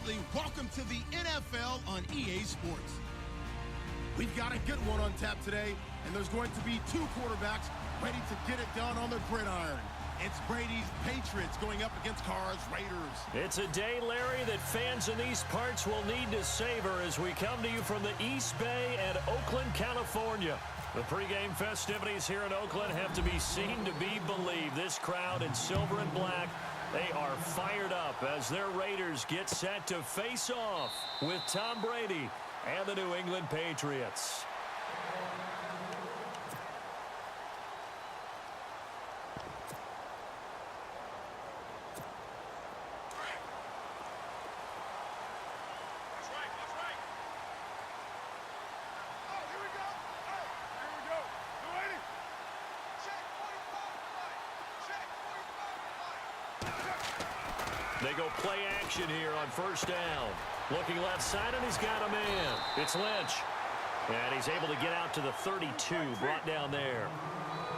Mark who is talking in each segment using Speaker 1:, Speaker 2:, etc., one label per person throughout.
Speaker 1: Absolutely. Welcome to the NFL on EA Sports. We've got a good one on tap today, and there's going to be two quarterbacks ready to get it done on the gridiron. It's Brady's Patriots going up against Carr's Raiders.
Speaker 2: It's a day, Larry, that fans in these parts will need to savor as we come to you from the East Bay and Oakland, California. The pregame festivities here in Oakland have to be seen to be believed. This crowd in silver and black, they are fired up as their Raiders get set to face off with Tom Brady and the New England Patriots. They go play action here on first down. Looking left side, and he's got a man. It's Lynch. And he's able to get out to the 32, brought down there.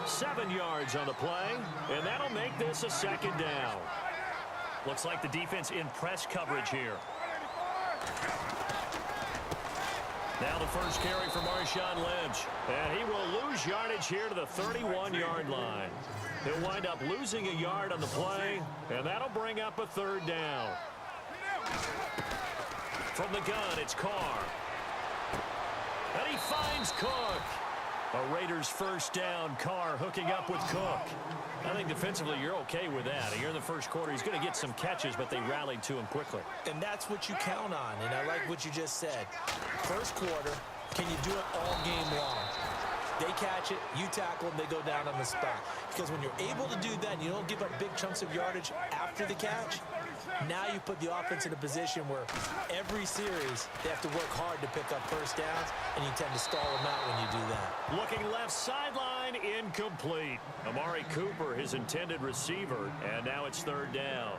Speaker 2: 7 yards on the play, and that'll make this a second down. Looks like the defense in press coverage here. Now the first carry for Marshawn Lynch. And he will lose yardage here to the 31-yard line. He'll wind up losing a yard on the play, and that'll bring up a third down. From the gun, it's Carr. And he finds Cook. A Raiders first down. Carr hooking up with Cook. I think defensively you're okay with that. Here in the first quarter, he's going to get some catches, but they rallied to him quickly.
Speaker 3: And that's what you count on, and I like what you just said. First quarter, can you do it all game long? They catch it, you tackle them, they go down on the spot. Because when you're able to do that and you don't give up big chunks of yardage after the catch, now you put the offense in a position where every series they have to work hard to pick up first downs, and you tend to stall them out when you do that.
Speaker 2: Looking left sideline, incomplete. Amari Cooper, his intended receiver, and now it's third down.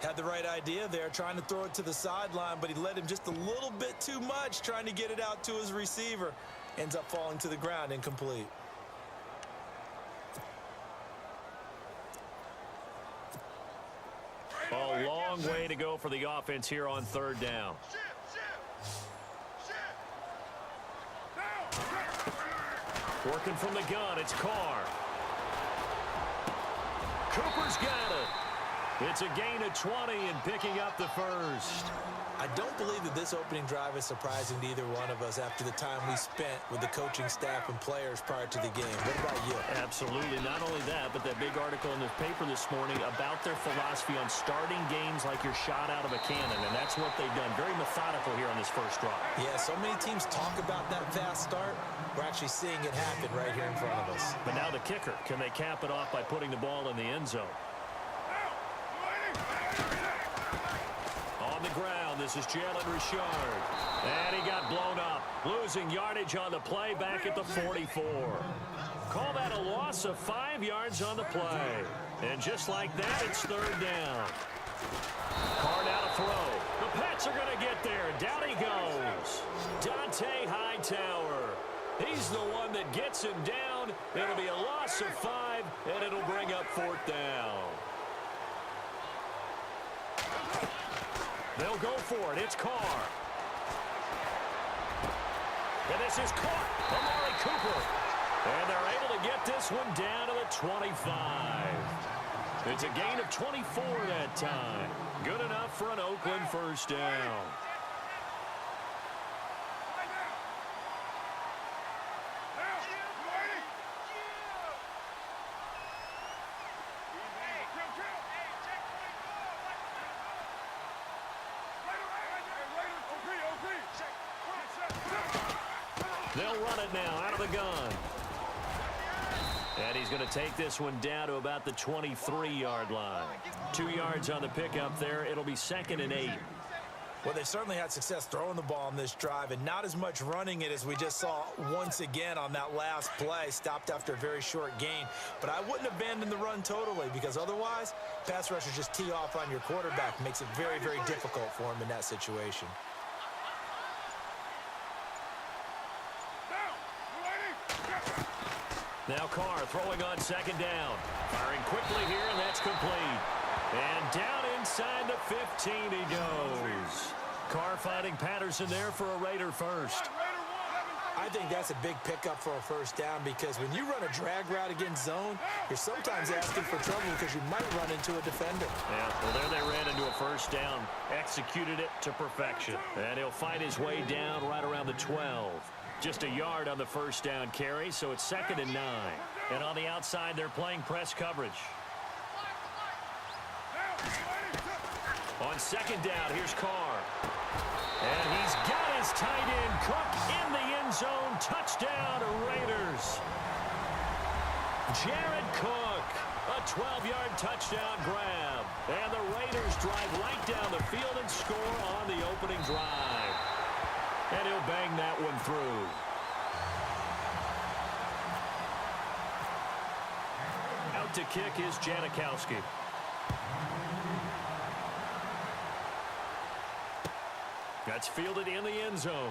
Speaker 3: Had the right idea there, trying to throw it to the sideline, but he led him just a little bit too much, trying to get it out to his receiver. Ends up falling to the ground, incomplete.
Speaker 2: A long way to go for the offense here on third down. Working from the gun, it's Carr. Cooper's got it. It's a gain of 20 and picking up the first.
Speaker 3: I don't believe that this opening drive is surprising to either one of us after the time we spent with the coaching staff and players prior to the game. What about you?
Speaker 2: Absolutely. Not only that, but that big article in the paper this morning about their philosophy on starting games like you're shot out of a cannon, and that's what they've done. Very methodical here on this first drive.
Speaker 3: Yeah, so many teams talk about that fast start. We're actually seeing it happen right here in front of us.
Speaker 2: But now the kicker. Can they cap it off by putting the ball in the end zone? On the ground, this is Jalen Richard. And he got blown up. Losing yardage on the play back at the 44. Call that a loss of 5 yards on the play. And just like that, it's third down. Carr now to throw. The Pats are going to get there. Down he goes. Dante Hightower. He's the one that gets him down. It'll be a loss of 5, and it'll bring up fourth down. They'll go for it. It's Carr. And this is caught. Amari Cooper. And they're able to get this one down to the 25. It's a gain of 24 that time. Good enough for an Oakland first down. They'll run it now out of the gun. And he's going to take this one down to about the 23-yard line. 2 yards on the pickup there. It'll be 2nd and 8.
Speaker 3: Well, they certainly had success throwing the ball on this drive, and not as much running it as we just saw once again on that last play. Stopped after a very short gain. But I wouldn't abandon the run totally, because otherwise, pass rushers just tee off on your quarterback. Makes it very, very difficult for him in that situation.
Speaker 2: Now Carr throwing on 2nd down. Firing quickly here, and that's complete. And down inside the 15 he goes. Carr finding Patterson there for a Raider first.
Speaker 3: I think that's a big pickup for a first down because when you run a drag route against zone, you're sometimes asking for trouble because you might run into a defender.
Speaker 2: Yeah, well, there they ran into a first down, executed it to perfection. And he'll fight his way down right around the 12. Just a yard on the first down carry, so it's 2nd and 9. And on the outside, they're playing press coverage. On 2nd down, here's Carr. And he's got his tight end, Cook, in the end zone. Touchdown, Raiders. Jared Cook, a 12-yard touchdown grab. And the Raiders drive right down the field and score on the opening drive. And he'll bang that one through. Out to kick is Janikowski. That's fielded in the end zone.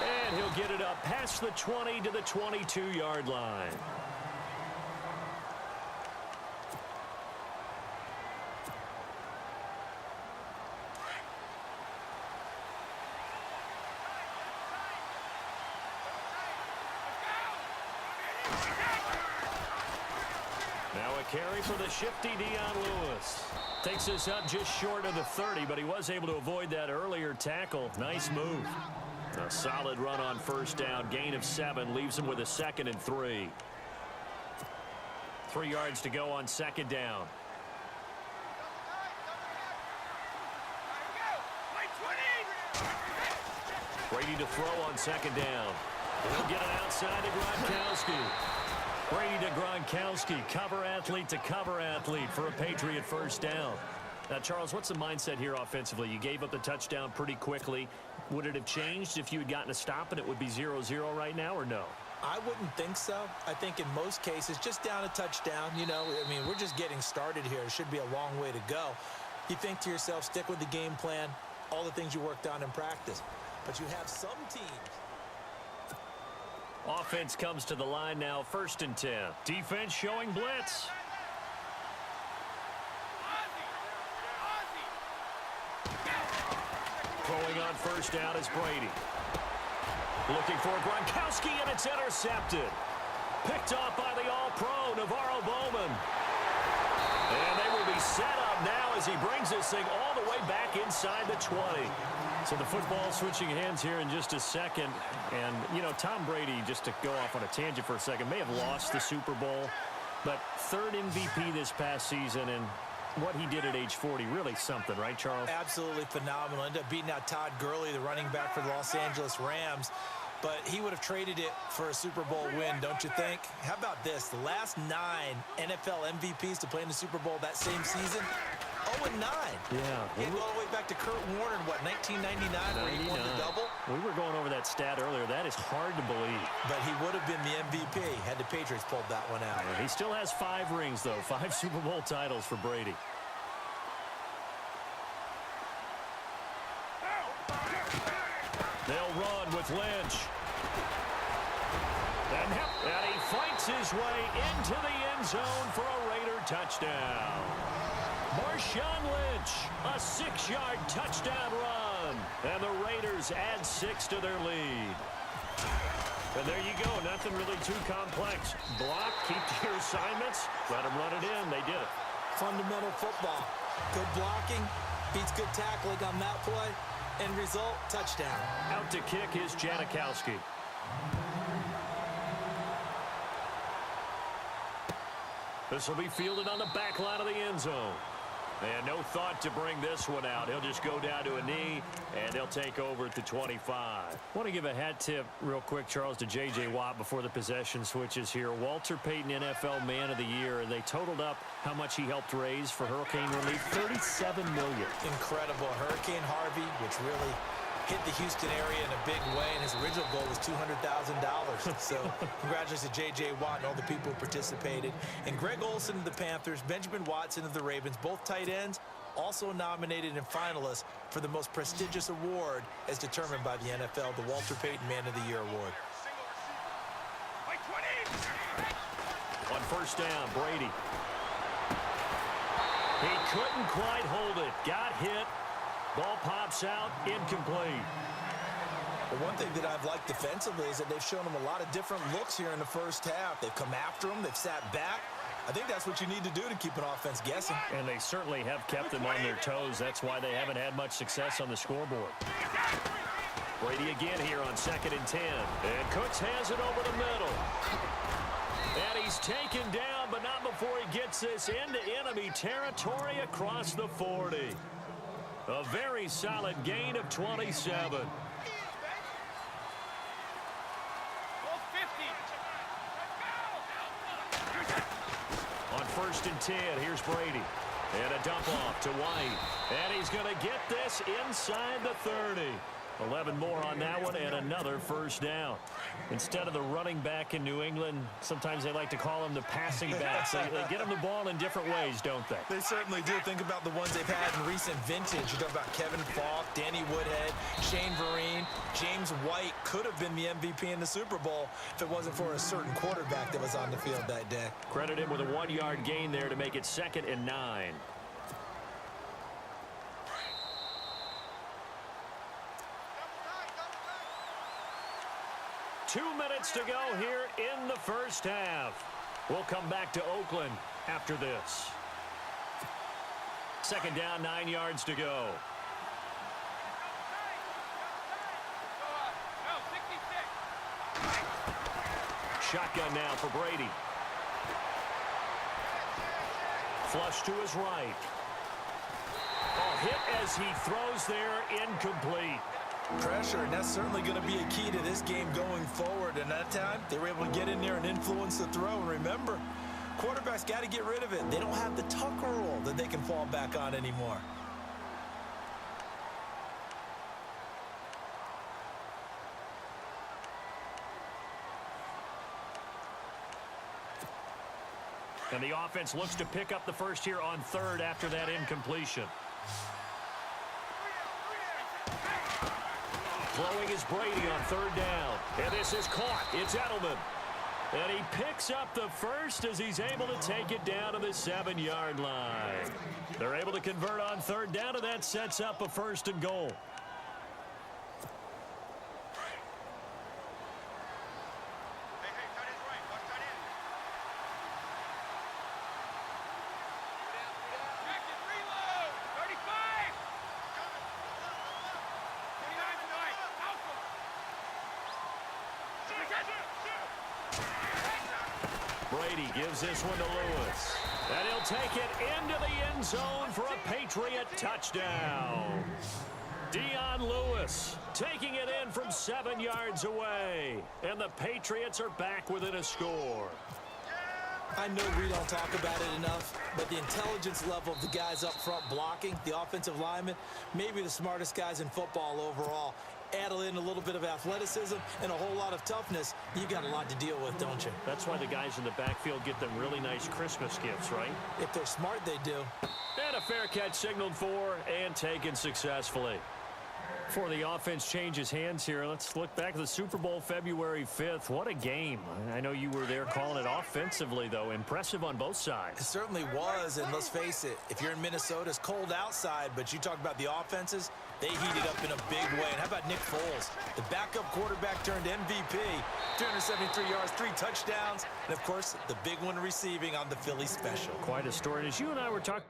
Speaker 2: And he'll get it up past the 20 to the 22-yard line. Now a carry for the shifty Dion Lewis. Takes us up just short of the 30, but he was able to avoid that earlier tackle. Nice move. A solid run on first down. Gain of 7 leaves him with a 2nd and 3. 3 yards to go on 2nd down. Brady to throw on 2nd down. He'll get it outside to Gronkowski. Brady to Gronkowski, cover athlete to cover athlete for a Patriot first down. Now, Charles, what's the mindset here offensively? You gave up the touchdown pretty quickly. Would it have changed if you had gotten a stop and it would be 0-0 right now, or no?
Speaker 3: I wouldn't think so. I think in most cases, just down a touchdown, you know, I mean, we're just getting started here. It should be a long way to go. You think to yourself, stick with the game plan, all the things you worked on in practice. But you have some teams.
Speaker 2: Offense comes to the line now, 1st and 10. Defense showing blitz. Throwing on first down is Brady. Looking for Gronkowski, and it's intercepted. Picked off by the All-Pro, Navarro Bowman. And they will be set up now as he brings this thing all the way back inside the 20. So the football switching hands here in just a second. And, you know, Tom Brady, just to go off on a tangent for a second, may have lost the Super Bowl, but 3rd MVP this past season, and what he did at age 40, really something, right, Charles?
Speaker 3: Absolutely phenomenal. Ended up beating out Todd Gurley, the running back for the Los Angeles Rams. But he would have traded it for a Super Bowl win, don't you think? How about this? The last 9 NFL MVPs to play in the Super Bowl that same season, 0-9.
Speaker 2: Yeah.
Speaker 3: He go all the way back to Kurt Warner in, what, 1999, where he won the double?
Speaker 2: We were going over that stat earlier. That is hard to believe.
Speaker 3: But he would have been the MVP had the Patriots pulled that one out.
Speaker 2: He still has 5 rings, though. 5 Super Bowl titles for Brady. They'll run with Lynch. And he fights his way into the end zone for a Raider touchdown. Marshawn Lynch, a 6-yard touchdown run. And the Raiders add 6 to their lead. And there you go. Nothing really too complex. Block, keep to your assignments, let them run it in. They did it.
Speaker 3: Fundamental football. Good blocking beats good tackling on that play. End result, touchdown.
Speaker 2: Out to kick is Janikowski. This will be fielded on the back line of the end zone. And no thought to bring this one out. He'll just go down to a knee, and they'll take over at the 25. I want to give a hat tip real quick, Charles, to J.J. Watt before the possession switches here. Walter Payton, NFL Man of the Year, and they totaled up how much he helped raise for hurricane relief, $37 million.
Speaker 3: Incredible. Hurricane Harvey, which really hit the Houston area in a big way, and his original goal was $200,000. So congratulations to J.J. Watt and all the people who participated. And Greg Olsen of the Panthers, Benjamin Watson of the Ravens, both tight ends, also nominated and finalists for the most prestigious award as determined by the NFL, the Walter Payton Man of the Year Award. On
Speaker 2: first down, Brady. He couldn't quite hold it. Got hit. Ball pops out. Incomplete.
Speaker 3: Well, one thing that I've liked defensively is that they've shown him a lot of different looks here in the first half. They've come after him. They've sat back. I think that's what you need to do to keep an offense guessing.
Speaker 2: And they certainly have kept them on their toes. That's why they haven't had much success on the scoreboard. Brady again here on 2nd and 10. And Cooks has it over the middle. And he's taken down, but not before he gets this into enemy territory across the 40. A very solid gain of 27. On 1st and 10, here's Brady. And a dump off to White. And he's going to get this inside the 30. 11 more on that one and another first down. Instead of the running back in New England, sometimes they like to call them the passing backs. They get them the ball in different ways, don't they?
Speaker 3: They certainly do. Think about the ones they've had in recent vintage. You talk about Kevin Falk, Danny Woodhead, Shane Vereen, James White could have been the MVP in the Super Bowl if it wasn't for a certain quarterback that was on the field that day.
Speaker 2: Credit him with a 1-yard gain there to make it 2nd and 9. 2 minutes to go here in the first half. We'll come back to Oakland after this. 2nd down, 9 yards to go. Shotgun now for Brady. Flush to his right. Oh, hit as he throws there, incomplete.
Speaker 3: Pressure, and that's certainly going to be a key to this game going forward. And that time, they were able to get in there and influence the throw. And remember, quarterbacks got to get rid of it. They don't have the Tucker rule that they can fall back on anymore.
Speaker 2: And the offense looks to pick up the first here on 3rd after that incompletion. Throwing is Brady on 3rd down. And this is caught. It's Edelman. And he picks up the first as he's able to take it down to the 7-yard line. They're able to convert on 3rd down, and that sets up a 1st and goal. Brady gives this one to Lewis. And he'll take it into the end zone for a Patriot touchdown. Dion Lewis taking it in from 7 yards away. And the Patriots are back within a score.
Speaker 3: I know we don't talk about it enough, but the intelligence level of the guys up front blocking, the offensive linemen, maybe the smartest guys in football overall. Add in a little bit of athleticism and a whole lot of toughness, you got a lot to deal with, don't you?
Speaker 2: That's why the guys in the backfield get them really nice Christmas gifts, right?
Speaker 3: If they're smart, they do.
Speaker 2: And a fair catch signaled for and taken successfully. Before the offense changes hands here, let's look back at the Super Bowl February 5th. What a game. I know you were there calling it offensively, though. Impressive on both sides.
Speaker 3: It certainly was, and let's face it, if you're in Minnesota, it's cold outside, but you talk about the offenses, they heated up in a big way. And how about Nick Foles? The backup quarterback turned MVP, 373 yards, 3 touchdowns, and, of course, the big one receiving on the Philly special.
Speaker 2: Quite a story. And as you and I were talking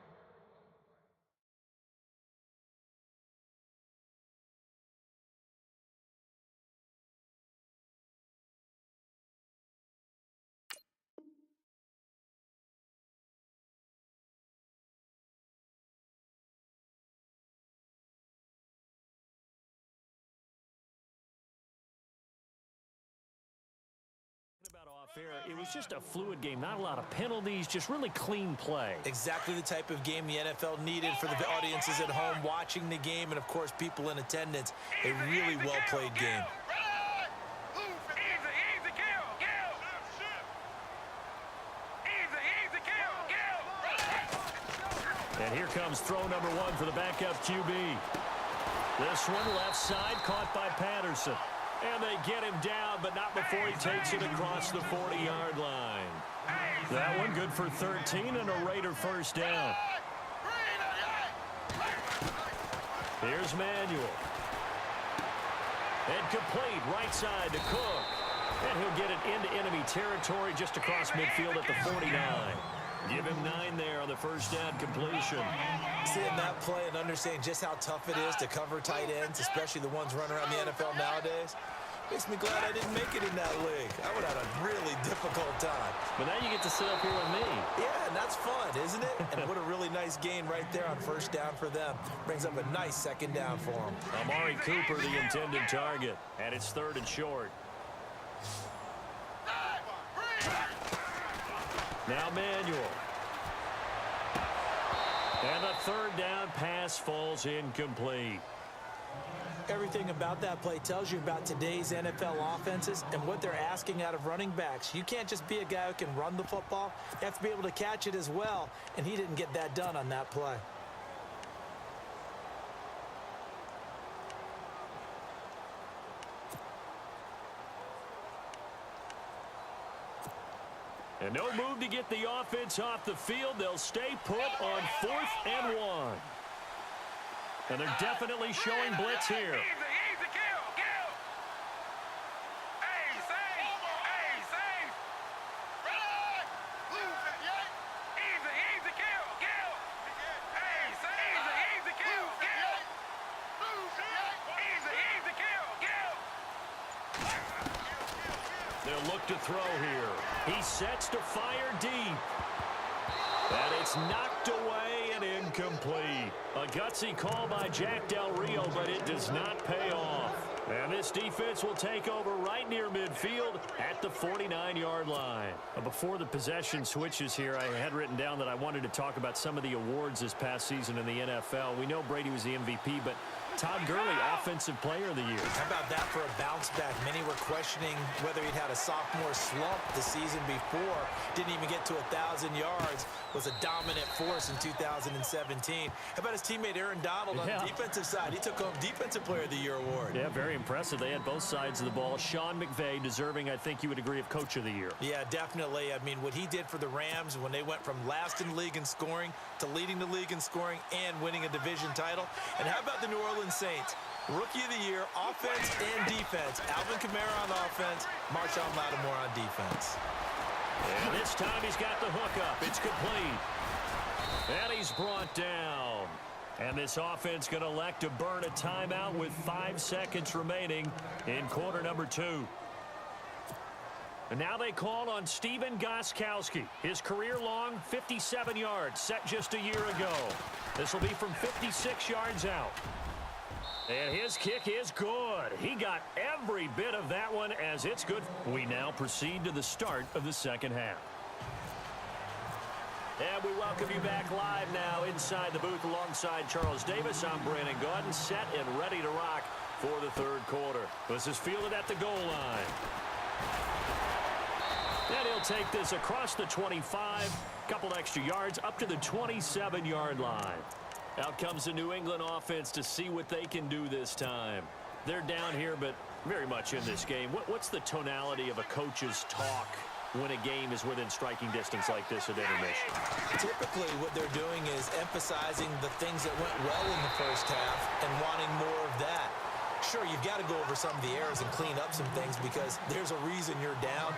Speaker 2: about off air, it was just a fluid game, not a lot of penalties, just really clean play.
Speaker 3: Exactly the type of game the NFL needed for the audiences at home watching the game and, of course, people in attendance. A really well-played game.
Speaker 2: And here comes throw number 1 for the backup QB. This one left side caught by Patterson. And they get him down, but not before he takes it across the 40-yard line. That one good for 13 and a Raider first down. Here's Manuel. And complete right side to Cook. And he'll get it into enemy territory just across midfield at the 49. Give him 9 there on the first down completion.
Speaker 3: Seeing that play and understanding just how tough it is to cover tight ends, especially the ones running around the NFL nowadays, makes me glad I didn't make it in that league. I would have had a really difficult time.
Speaker 2: But now you get to sit up here with me.
Speaker 3: Yeah, and that's fun, isn't it? And what a really nice gain right there on first down for them. Brings up a nice second down for them.
Speaker 2: Amari Cooper, the intended target. And it's 3rd and short. Now Manuel. And the 3rd down pass falls incomplete.
Speaker 3: Everything about that play tells you about today's NFL offenses and what they're asking out of running backs. You can't just be a guy who can run the football. You have to be able to catch it as well, and he didn't get that done on that play.
Speaker 2: And no move to get the offense off the field. They'll stay put on 4th and 1. And they're definitely showing blitz here. They'll look to throw here. He sets to fire deep. And it's knocked away and incomplete. A gutsy call by Jack Del Rio, but it does not pay off. And this defense will take over right near midfield at the 49-yard line. Before the possession switches here, I had written down that I wanted to talk about some of the awards this past season in the NFL. We know Brady was the MVP, but Todd Gurley, Offensive Player of the Year.
Speaker 3: How about that for a bounce back? Many were questioning whether he'd had a sophomore slump the season before. Didn't even get to 1,000 yards. Was a dominant force in 2017. How about his teammate Aaron Donald on the defensive side? He took home Defensive Player of the Year award.
Speaker 2: Yeah, very impressive. They had both sides of the ball. Sean McVay deserving, I think you would agree, of Coach of the Year.
Speaker 3: Yeah, definitely. I mean, what he did for the Rams when they went from last in the league in scoring to leading the league in scoring and winning a division title. And how about the New Orleans Saints? Rookie of the Year, offense and defense. Alvin Kamara on offense, Marshawn Lattimore on defense.
Speaker 2: And this time he's got the hook up. It's complete. And he's brought down. And this offense going to elect to burn a timeout with 5 seconds remaining in quarter number 2. And now they call on Stephen Gostkowski. His career-long 57 yards set just a year ago. This will be from 56 yards out. And his kick is good. He got every bit of that one as it's good. We now proceed to the start of the second half. And we welcome you back live now inside the booth alongside Charles Davis. I'm Brandon Gaudin, set and ready to rock for the third quarter. This is fielded at the goal line. And he'll take this across the 25, couple extra yards up to the 27-yard line. Out comes the New England offense to see what they can do this time. They're down here, but very much in this game. What's the tonality of a coach's talk when a game is within striking distance like this at intermission?
Speaker 3: Typically, what they're doing is emphasizing the things that went well in the first half and wanting more of that. Sure, you've got to go over some of the errors and clean up some things because there's a reason you're down.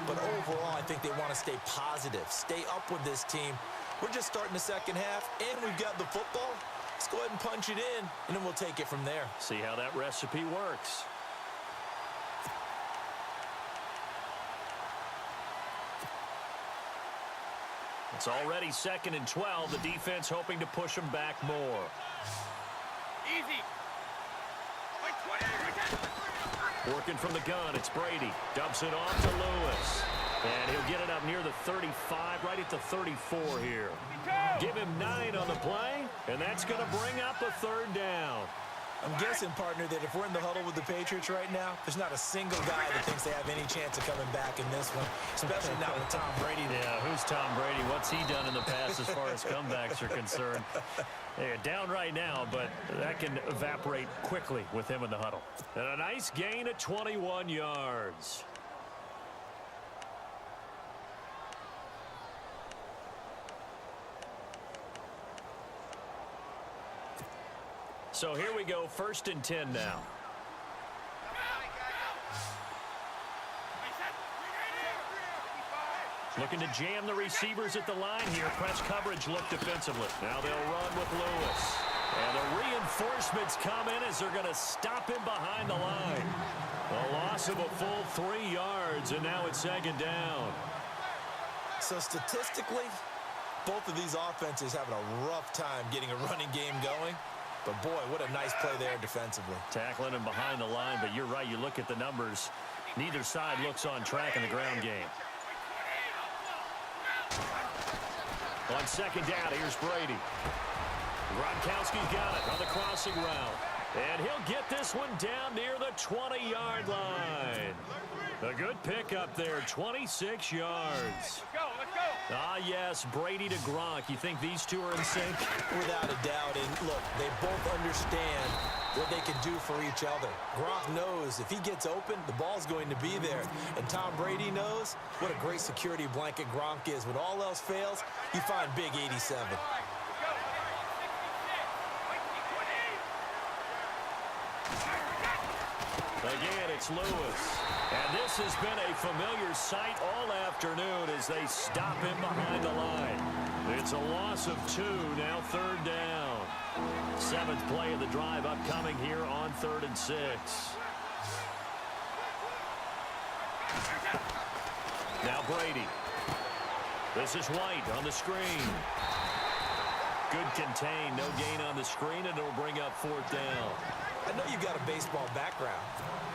Speaker 3: But overall, I think they want to stay positive, stay up with this team. We're just starting the second half, and we've got the football. Let's go ahead and punch it in, and then we'll take it from there.
Speaker 2: See how that recipe works. It's already 2nd and 12. The defense hoping to push them back more.
Speaker 4: Easy.
Speaker 2: Working from the gun, it's Brady. Dumps it off to Lewis. And he'll get it up near the 35, right at the 34 here. Give him 9 on the play, and that's going to bring up a 3rd down.
Speaker 3: I'm guessing, partner, that if we're in the huddle with the Patriots right now, there's not a single guy that thinks they have any chance of coming back in this one, especially not with Tom Brady.
Speaker 2: Yeah, who's Tom Brady? What's he done in the past as far as comebacks are concerned? They're down right now, but that can evaporate quickly with him in the huddle. And a nice gain of 21 yards. So here we go, 1st and 10 now. Looking to jam the receivers at the line here. Press coverage look defensively. Now they'll run with Lewis. And the reinforcements come in as they're going to stop him behind the line. A loss of a full 3 yards, and now it's 2nd down.
Speaker 3: So statistically, both of these offenses having a rough time getting a running game going. But, boy, what a nice play there defensively.
Speaker 2: Tackling him behind the line, but you're right. You look at the numbers. Neither side looks on track in the ground game. On 2nd down, here's Brady. Gronkowski's got it on the crossing route. And he'll get this one down near the 20-yard line. A good pickup there, 26 yards.
Speaker 4: Let's go, let's go.
Speaker 2: Ah, yes, Brady to Gronk. You think these two are in sync?
Speaker 3: Without a doubt. And, look, they both understand what they can do for each other. Gronk knows if he gets open, the ball's going to be there. And Tom Brady knows what a great security blanket Gronk is. When all else fails, you find Big 87.
Speaker 2: Again, it's Lewis. And this has been a familiar sight all afternoon as they stop him behind the line. It's a loss of 2, now 3rd down. 7th play of the drive upcoming here on 3rd and 6. Now Brady. This is White on the screen. Good contain, no gain on the screen, and it'll bring up 4th down.
Speaker 3: I know you've got a baseball background,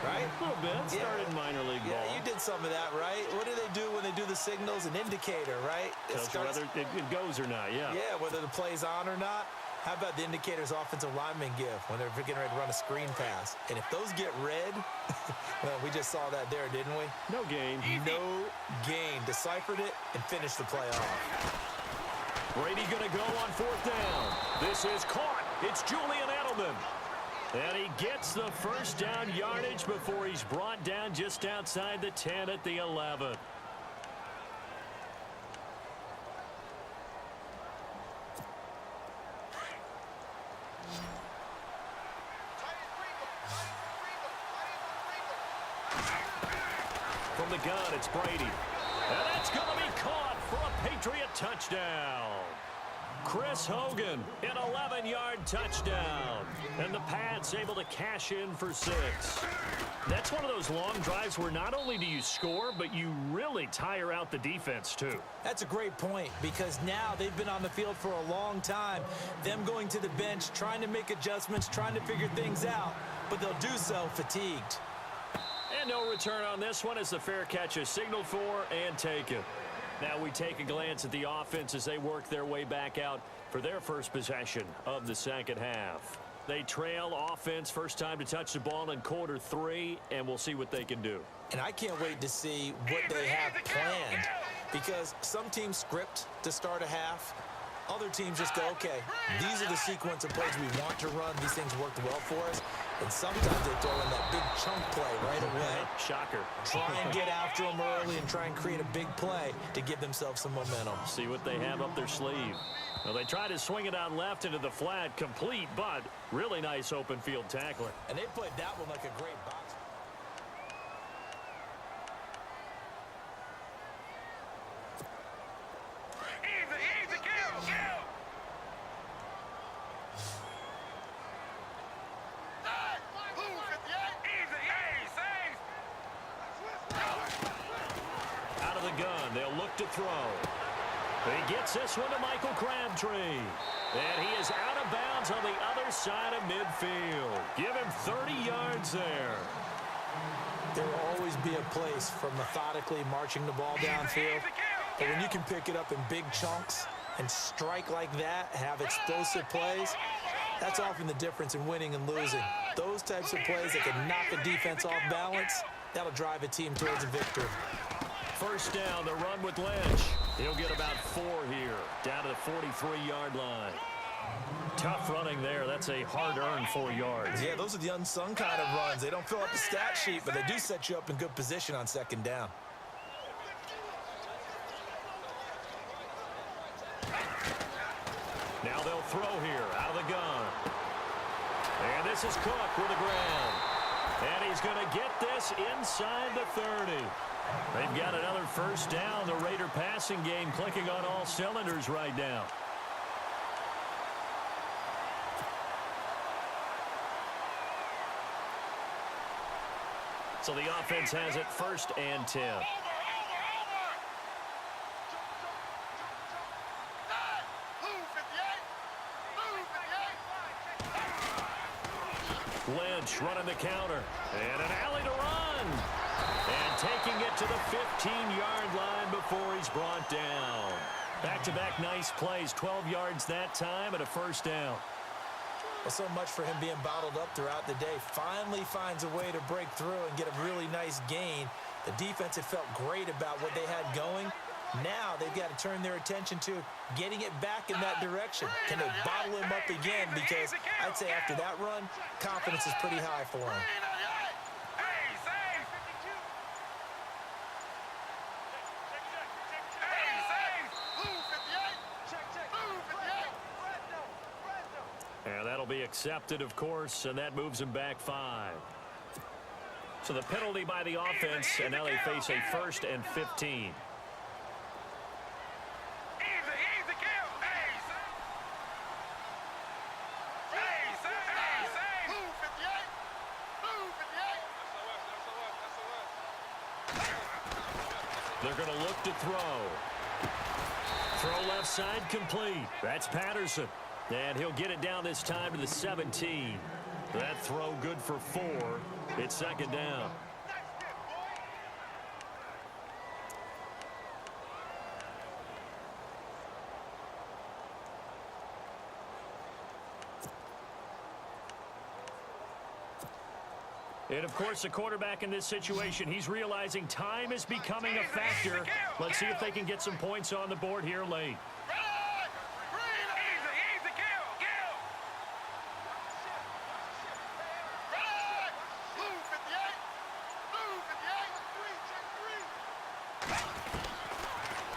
Speaker 3: right?
Speaker 2: A little bit. Started minor league ball.
Speaker 3: Yeah, you did some of that, right? What do they do when they do the signals? An indicator, right?
Speaker 2: Tells you whether it goes or not, yeah.
Speaker 3: Yeah, whether the play's on or not. How about the indicators offensive linemen give when they're getting ready to run a screen pass? And if those get red, well, we just saw that there, didn't we?
Speaker 2: No gain.
Speaker 3: No gain. Deciphered it and finished the play off.
Speaker 2: Brady going to go on 4th down. This is caught. It's Julian Edelman. And he gets the 1st down yardage before he's brought down just outside the 10 at the 11. From the gun, it's Brady. And that's going to be caught for a Patriot touchdown. Chris Hogan, an 11-yard touchdown. And the Pats able to cash in for 6. That's one of those long drives where not only do you score, but you really tire out the defense, too.
Speaker 3: That's a great point because now they've been on the field for a long time. Them going to the bench, trying to make adjustments, trying to figure things out, but they'll do so fatigued.
Speaker 2: And no return on this one as the fair catch is signaled for and taken. Now we take a glance at the offense as they work their way back out for their first possession of the 2nd half. They trail offense first time to touch the ball in quarter 3, and we'll see what they can do.
Speaker 3: And I can't wait to see what they have planned because some teams script to start a half. Other teams just go, okay, these are the sequence of plays we want to run. These things worked well for us. And sometimes they throw in that big chunk play right away.
Speaker 2: Shocker.
Speaker 3: Try and get after them early and try and create a big play to give themselves some momentum.
Speaker 2: See what they have up their sleeve. Well, they try to swing it out left into the flat, complete, but really nice open field tackling.
Speaker 3: And they played that one like a great box.
Speaker 4: Easy, kill.
Speaker 2: Out of the gun, they'll look to throw. He gets this one to Michael Crabtree. And he is out of bounds on the other side of midfield. Give him 30 yards there.
Speaker 3: There will always be a place for methodically marching the ball downfield. But when you can pick it up in big chunks and strike like that, have explosive plays, that's often the difference in winning and losing. Those types of plays that can knock a defense off balance, that'll drive a team towards a victory.
Speaker 2: First down, the run with Lynch. He'll get about 4 here, down to the 43-yard line. Tough running there. That's a hard-earned 4 yards.
Speaker 3: Yeah, those are the unsung kind of runs. They don't fill up the stat sheet, but they do set you up in good position on 2nd down.
Speaker 2: Now they'll throw here, out of the gun. This is Cook with the ground. And he's going to get this inside the 30. They've got another first down. The Raider passing game clicking on all cylinders right now. So the offense has it first and 10. Lynch running the counter. And an alley to run. And taking it to the 15-yard line before he's brought down. Back-to-back nice plays. 12 yards that time and a first down.
Speaker 3: Well, so much for him being bottled up throughout the day. Finally finds a way to break through and get a really nice gain. The defense had felt great about what they had going. Now they've got to turn their attention to getting it back in that direction. Can they bottle him up again? Because I'd say after that run, confidence is pretty high for him.
Speaker 2: And that'll be accepted, of course, and that moves him back 5. So the penalty by the offense, and now they face a first and 15. They're going to look to throw. Throw left side complete. That's Patterson. And he'll get it down this time to the 17. That throw good for 4. It's second down. And, of course, the quarterback in this situation, he's realizing time is becoming a factor. Let's see if they can get some points on the board here late.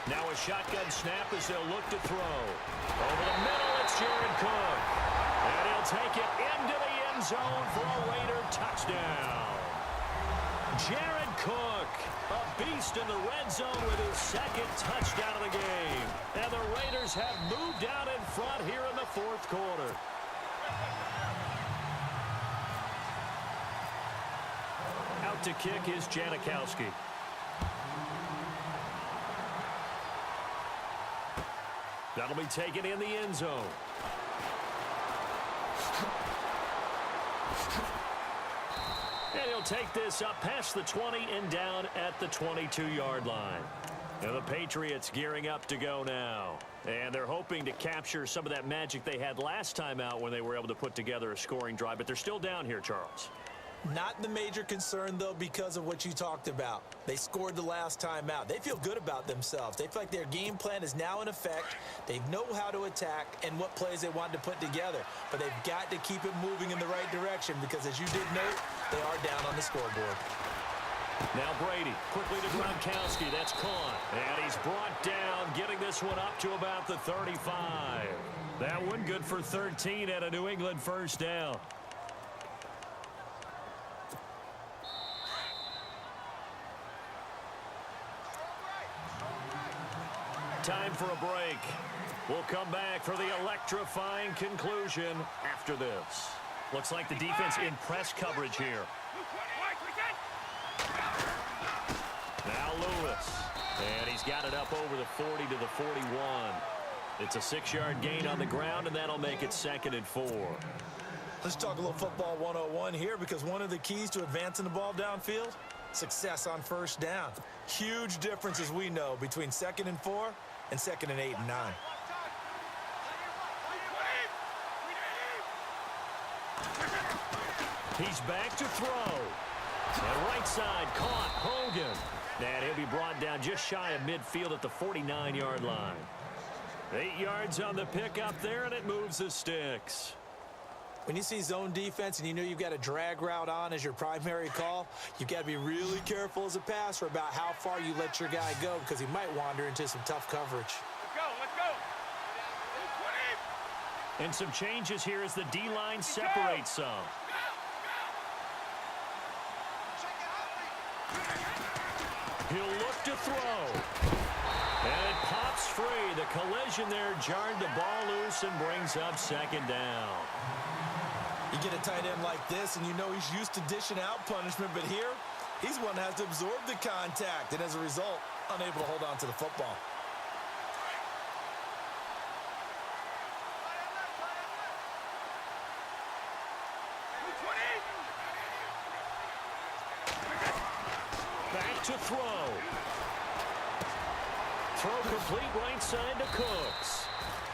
Speaker 2: Now a shotgun snap as they'll look to throw. Over the middle, it's Jared Cook. And he'll take it into the end zone for a Raider touchdown. Jared Cook, a beast in the red zone with his second touchdown of the game. And the Raiders have moved out in front here in the fourth quarter. Out to kick is Janikowski. That'll be taken in the end zone. And he'll take this up past the 20 and down at the 22-yard line. And the Patriots gearing up to go now. And they're hoping to capture some of that magic they had last time out when they were able to put together a scoring drive. But they're still down here, Charles.
Speaker 3: Not the major concern, though, because of what you talked about. They scored the last time out. They feel good about themselves. They feel like their game plan is now in effect. They know how to attack and what plays they want to put together. But they've got to keep it moving in the right direction because, as you did note, they are down on the scoreboard.
Speaker 2: Now Brady, quickly to Gronkowski. That's caught. And he's brought down, getting this one up to about the 35. That one good for 13 at a New England first down. Time for a break. We'll come back for the electrifying conclusion after this. Looks like the defense in press coverage here. Now Lewis. And he's got it up over the 40 to the 41. It's a 6-yard gain on the ground, and that'll make it 2nd and 4.
Speaker 3: Let's talk a little football 101 here, because one of the keys to advancing the ball downfield, success on first down. Huge difference, as we know, between 2nd and 4 and 2nd and 8 and 9.
Speaker 2: He's back to throw. And right side caught Hogan. And he'll be brought down just shy of midfield at the 49-yard line. 8 yards on the pickup there, and it moves the sticks.
Speaker 3: When you see zone defense and you know you've got a drag route on as your primary call, you've got to be really careful as a passer about how far you let your guy go, because he might wander into some tough coverage.
Speaker 4: Let's go, let's go.
Speaker 2: And some changes here as the D-line separates some. He'll look to throw. And it pops free. The collision there jarred the ball loose and brings up second down.
Speaker 3: You get a tight end like this, and you know he's used to dishing out punishment, but here, he's one that has to absorb the contact, and as a result, unable to hold on to the football.
Speaker 2: Back to throw. Throw complete right side to Cooks.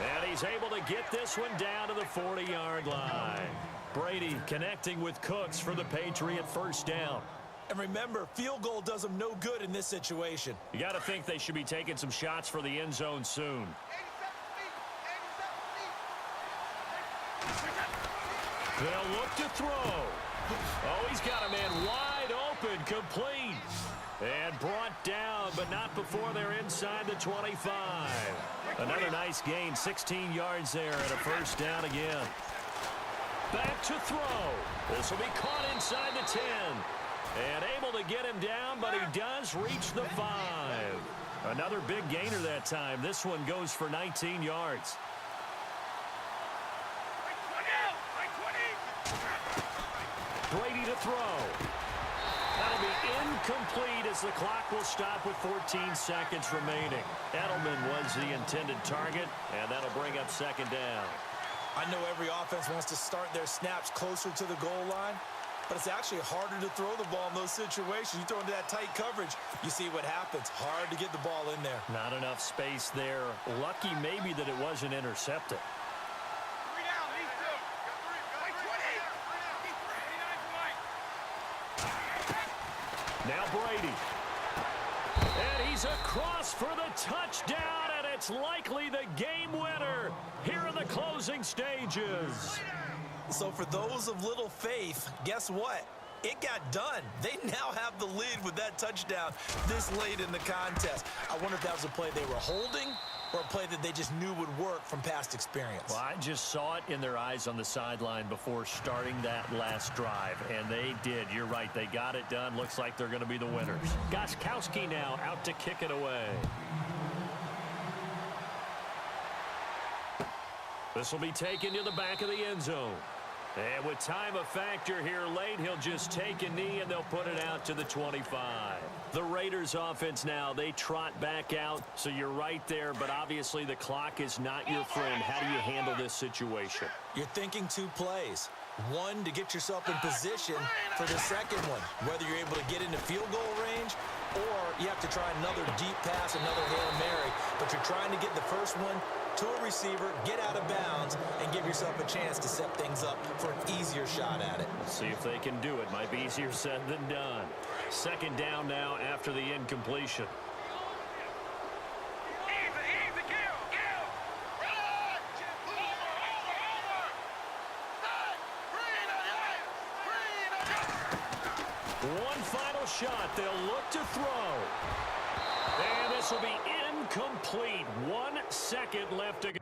Speaker 2: And he's able to get this one down to the 40-yard line. Brady connecting with Cooks for the Patriot first down.
Speaker 3: And remember, field goal does them no good in this situation.
Speaker 2: You got to think they should be taking some shots for the end zone soon. They'll look to throw. Oh, he's got a man wide open, complete. And brought down, but not before they're inside the 25. Another nice gain, 16 yards there, and a first down again. Back to throw. This will be caught inside the 10. And able to get him down, but he does reach the 5. Another big gainer that time. This one goes for 19 yards. Brady to throw. That'll be incomplete as the clock will stop with 14 seconds remaining. Edelman was the intended target, and that'll bring up second down.
Speaker 3: I know every offense wants to start their snaps closer to the goal line, but it's actually harder to throw the ball in those situations. You throw into that tight coverage, you see what happens. Hard to get the ball in there.
Speaker 2: Not enough space there. Lucky maybe that it wasn't intercepted. Now Brady. And he's across for the touchdown, and it's likely the game winner here in the closing stages.
Speaker 3: So for those of little faith, guess what? It got done. They now have the lead with that touchdown this late in the contest. I wonder if that was a play they were holding or a play that they just knew would work from past experience.
Speaker 2: Well, I just saw it in their eyes on the sideline before starting that last drive, and they did. You're right. They got it done. Looks like they're going to be the winners. Gostkowski now out to kick it away. This will be taken to the back of the end zone. And with time a factor here late, he'll just take a knee and they'll put it out to the 25. The Raiders offense now, they trot back out. So you're right there, but obviously the clock is not your friend. How do you handle this situation?
Speaker 3: You're thinking two plays. One, to get yourself in position for the second one, whether you're able to get into field goal range or you have to try another deep pass, another Hail Mary, but you're trying to get the first one to a receiver, get out of bounds, and give yourself a chance to set things up for an easier shot at it.
Speaker 2: Let's see if they can do it. Might be easier said than done. Second down now after the incompletion. One final shot. They'll look to throw. And this will be incomplete. 1 second left to go.